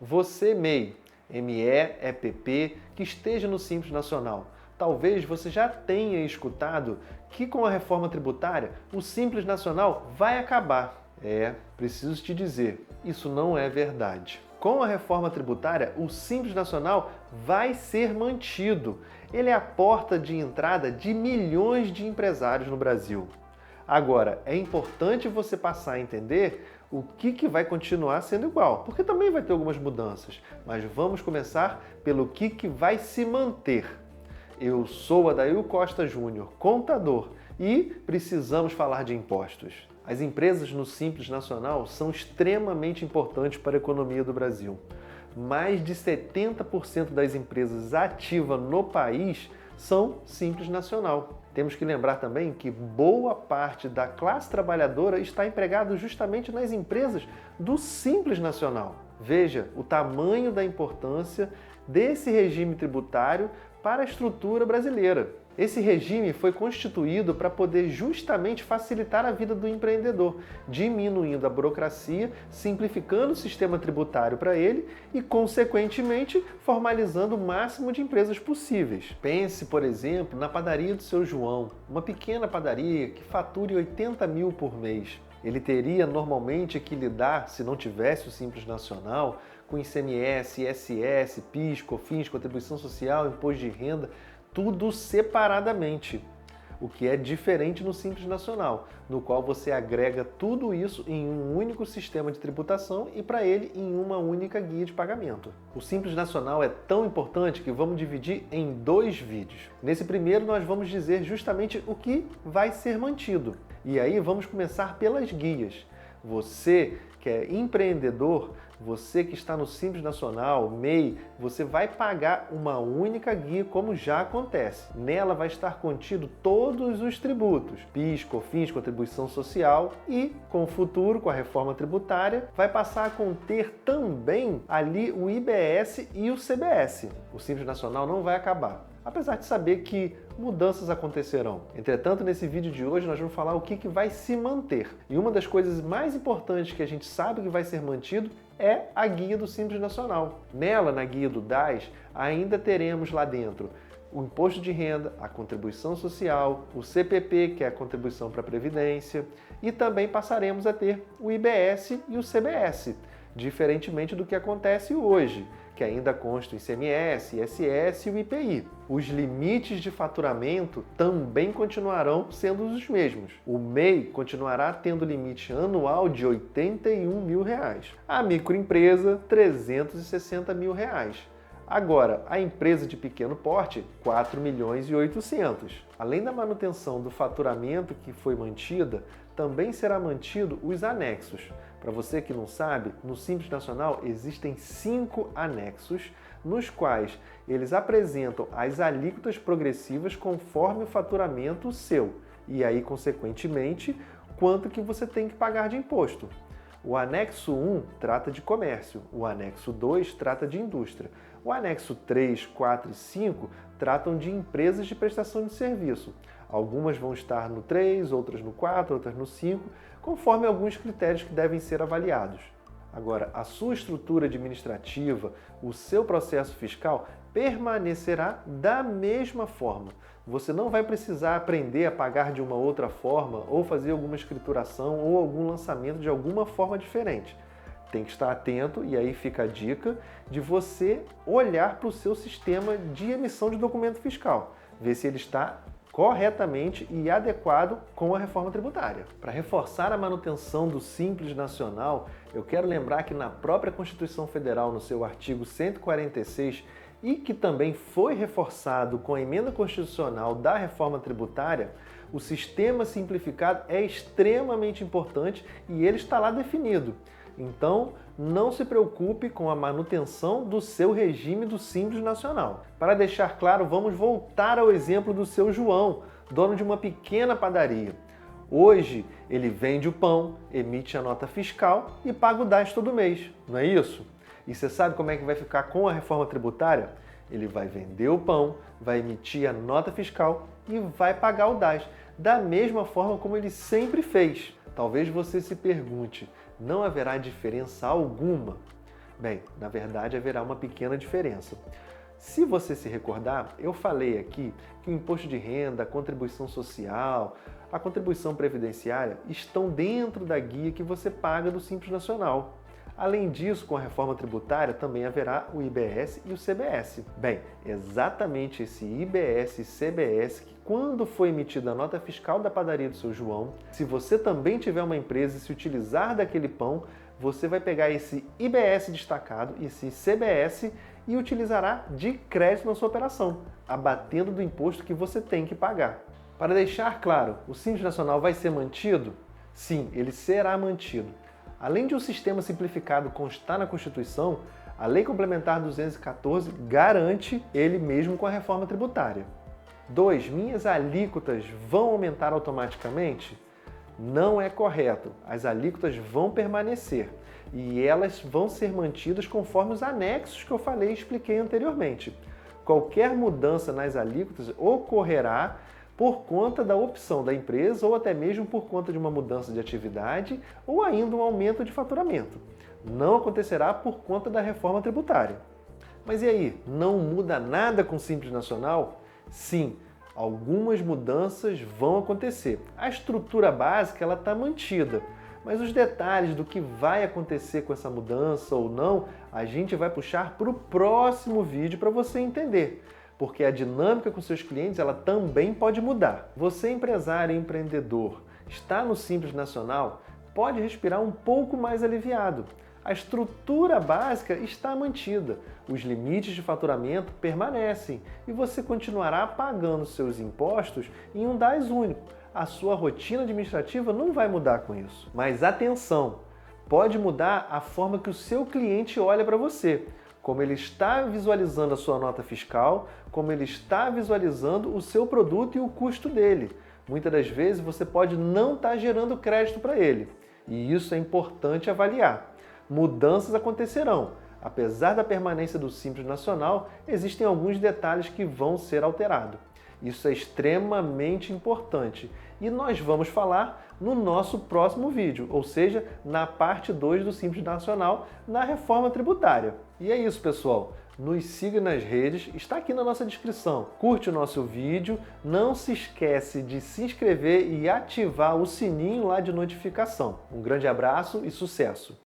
Você, MEI, MEPP, que esteja no Simples Nacional, talvez você já tenha escutado que com a reforma tributária o Simples Nacional vai acabar. Preciso te dizer, isso não é verdade. Com a reforma tributária, o Simples Nacional vai ser mantido. Ele é a porta de entrada de milhões de empresários no Brasil. Agora, é importante você passar a entender o que vai continuar sendo igual, porque também vai ter algumas mudanças, mas vamos começar pelo que vai se manter. Eu sou Adail Costa Júnior, contador, e precisamos falar de impostos. As empresas no Simples Nacional são extremamente importantes para a economia do Brasil. Mais de 70% das empresas ativas no país são Simples Nacional. Temos que lembrar também que boa parte da classe trabalhadora está empregada justamente nas empresas do Simples Nacional. Veja o tamanho da importância desse regime tributário para a estrutura brasileira. Esse regime foi constituído para poder justamente facilitar a vida do empreendedor, diminuindo a burocracia, simplificando o sistema tributário para ele e, consequentemente, formalizando o máximo de empresas possíveis. Pense, por exemplo, na padaria do seu João, uma pequena padaria que fature 80 mil por mês. Ele teria normalmente que lidar, se não tivesse o Simples Nacional, com ICMS, ISS, PIS, COFINS, contribuição social, imposto de renda, tudo separadamente, o que é diferente no Simples Nacional, no qual você agrega tudo isso em um único sistema de tributação e para ele em uma única guia de pagamento. O Simples Nacional é tão importante que vamos dividir em 2 vídeos. Nesse primeiro nós vamos dizer justamente o que vai ser mantido. E aí vamos começar pelas guias. Você que é empreendedor, você que está no Simples Nacional, MEI, você vai pagar uma única guia como já acontece. Nela vai estar contido todos os tributos, PIS, COFINS, contribuição social e, com o futuro, com a reforma tributária, vai passar a conter também ali o IBS e o CBS. O Simples Nacional não vai acabar, apesar de saber que mudanças acontecerão. Entretanto, nesse vídeo de hoje nós vamos falar o que vai se manter. E uma das coisas mais importantes que a gente sabe que vai ser mantido é a guia do Simples Nacional. Nela, na guia do DAS, ainda teremos lá dentro o imposto de renda, a contribuição social, o CPP, que é a contribuição para a Previdência, e também passaremos a ter o IBS e o CBS, diferentemente do que acontece hoje, que ainda consta o ICMS, ISS e o IPI. Os limites de faturamento também continuarão sendo os mesmos. O MEI continuará tendo limite anual de R$ 81 mil. A microempresa, R$ 360 mil. Agora, a empresa de pequeno porte, R$ 4 milhões e 800. Além da manutenção do faturamento que foi mantida, também será mantido os anexos. Para você que não sabe, no Simples Nacional existem 5 anexos, nos quais eles apresentam as alíquotas progressivas conforme o faturamento seu, e aí, consequentemente, quanto que você tem que pagar de imposto. O anexo 1 trata de comércio, o anexo 2 trata de indústria, o anexo 3, 4 e 5 tratam de empresas de prestação de serviço. Algumas vão estar no 3, outras no 4, outras no 5, conforme alguns critérios que devem ser avaliados. Agora, a sua estrutura administrativa, o seu processo fiscal permanecerá da mesma forma. Você não vai precisar aprender a pagar de uma outra forma ou fazer alguma escrituração ou algum lançamento de alguma forma diferente. Tem que estar atento, e aí fica a dica, de você olhar para o seu sistema de emissão de documento fiscal, ver se ele está corretamente e adequado com a reforma tributária. Para reforçar a manutenção do Simples Nacional, eu quero lembrar que na própria Constituição Federal, no seu artigo 146, e que também foi reforçado com a emenda constitucional da reforma tributária, o sistema simplificado é extremamente importante e ele está lá definido. Então, não se preocupe com a manutenção do seu regime do Simples Nacional. Para deixar claro, vamos voltar ao exemplo do seu João, dono de uma pequena padaria. Hoje, ele vende o pão, emite a nota fiscal e paga o DAS todo mês, não é isso? E você sabe como é que vai ficar com a reforma tributária? Ele vai vender o pão, vai emitir a nota fiscal e vai pagar o DAS, da mesma forma como ele sempre fez. Talvez você se pergunte, não haverá diferença alguma? Bem, na verdade haverá uma pequena diferença. Se você se recordar, eu falei aqui que o imposto de renda, a contribuição social, a contribuição previdenciária estão dentro da guia que você paga do Simples Nacional. Além disso, com a reforma tributária também haverá o IBS e o CBS. Bem, exatamente esse IBS e CBS que, quando for emitida a nota fiscal da padaria do seu João, se você também tiver uma empresa e se utilizar daquele pão, você vai pegar esse IBS destacado e esse CBS e utilizará de crédito na sua operação, abatendo do imposto que você tem que pagar. Para deixar claro, o Simples Nacional vai ser mantido? Sim, ele será mantido. Além de um sistema simplificado constar na Constituição, a Lei Complementar 214 garante ele mesmo com a reforma tributária. 2. Minhas alíquotas vão aumentar automaticamente? Não é correto. As alíquotas vão permanecer e elas vão ser mantidas conforme os anexos que eu falei e expliquei anteriormente. Qualquer mudança nas alíquotas ocorrerá por conta da opção da empresa ou até mesmo por conta de uma mudança de atividade ou ainda um aumento de faturamento. Não acontecerá por conta da reforma tributária. Mas e aí, não muda nada com o Simples Nacional? Sim, algumas mudanças vão acontecer. A estrutura básica ela está mantida, mas os detalhes do que vai acontecer com essa mudança ou não, a gente vai puxar para o próximo vídeo para você entender. Porque a dinâmica com seus clientes ela também pode mudar. Você, empresário e empreendedor, está no Simples Nacional, pode respirar um pouco mais aliviado. A estrutura básica está mantida, os limites de faturamento permanecem e você continuará pagando seus impostos em um DAS único. A sua rotina administrativa não vai mudar com isso. Mas atenção, pode mudar a forma que o seu cliente olha para você. Como ele está visualizando a sua nota fiscal, como ele está visualizando o seu produto e o custo dele. Muitas das vezes você pode não estar gerando crédito para ele, e isso é importante avaliar. Mudanças acontecerão. Apesar da permanência do Simples Nacional, existem alguns detalhes que vão ser alterados. Isso é extremamente importante e nós vamos falar no nosso próximo vídeo, ou seja, na parte 2 do Simples Nacional, na reforma tributária. E é isso, pessoal. Nos siga nas redes, está aqui na nossa descrição. Curte o nosso vídeo, não se esquece de se inscrever e ativar o sininho lá de notificação. Um grande abraço e sucesso!